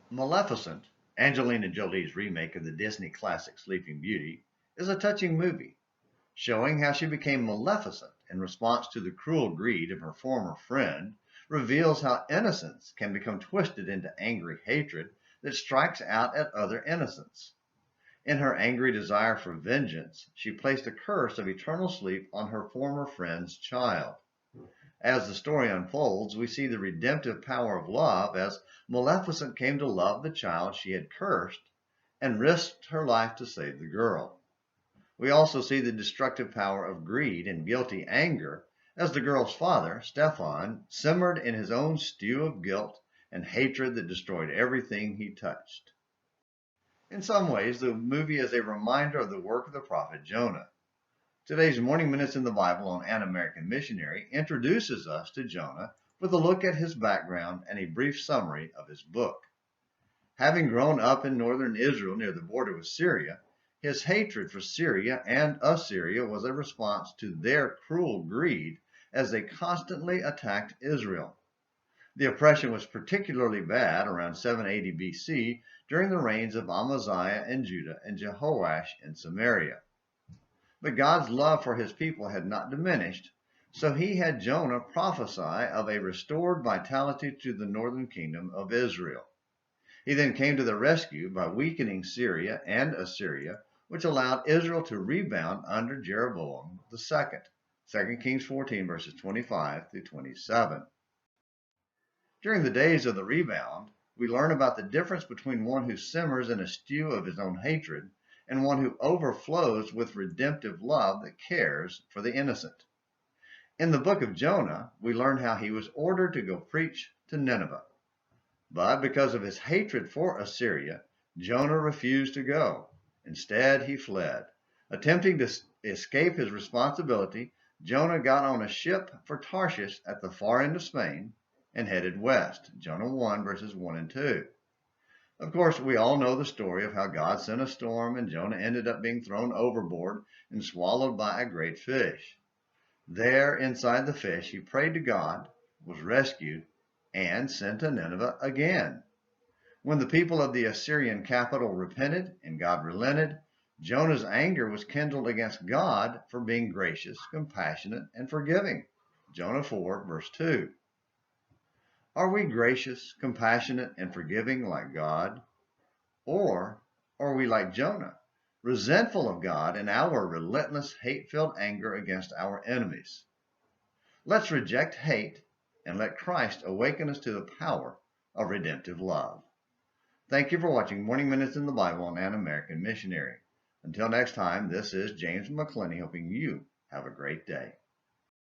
Maleficent, Angelina Jolie's remake of the Disney classic Sleeping Beauty, is a touching movie, showing how she became Maleficent in response to the cruel greed of her former friend, reveals how innocence can become twisted into angry hatred that strikes out at other innocents. In her angry desire for vengeance, she placed a curse of eternal sleep on her former friend's child. As the story unfolds, we see the redemptive power of love as Maleficent came to love the child she had cursed and risked her life to save the girl. We also see the destructive power of greed and guilty anger as the girl's father, Stefan, simmered in his own stew of guilt and hatred that destroyed everything he touched. In some ways, the movie is a reminder of the work of the prophet Jonah. Today's Morning Minutes in the Bible on An American Missionary introduces us to Jonah with a look at his background and a brief summary of his book. Having grown up in northern Israel near the border with Syria, his hatred for Syria and Assyria was a response to their cruel greed as they constantly attacked Israel. The oppression was particularly bad around 780 BC during the reigns of Amaziah in Judah and Jehoash in Samaria. But God's love for his people had not diminished, so he had Jonah prophesy of a restored vitality to the northern kingdom of Israel. He then came to the rescue by weakening Syria and Assyria, which allowed Israel to rebound under Jeroboam II. 2 Kings 14 verses 25 through 27. During the days of the rebound, we learn about the difference between one who simmers in a stew of his own hatred and one who overflows with redemptive love that cares for the innocent. In the book of Jonah, we learn how he was ordered to go preach to Nineveh. But because of his hatred for Assyria, Jonah refused to go. Instead, he fled. Attempting to escape his responsibility, Jonah got on a ship for Tarshish at the far end of Spain and headed west. Jonah 1 verses 1 and 2. Of course, we all know the story of how God sent a storm and Jonah ended up being thrown overboard and swallowed by a great fish. There, inside the fish, he prayed to God, was rescued, and sent to Nineveh again. When the people of the Assyrian capital repented and God relented, Jonah's anger was kindled against God for being gracious, compassionate, and forgiving. Jonah 4, verse 2. Are we gracious, compassionate, and forgiving like God? Or are we like Jonah, resentful of God and our relentless, hate-filled anger against our enemies? Let's reject hate and let Christ awaken us to the power of redemptive love. Thank you for watching Morning Minutes in the Bible on An American Missionary. Until next time, this is James McClenny helping you have a great day.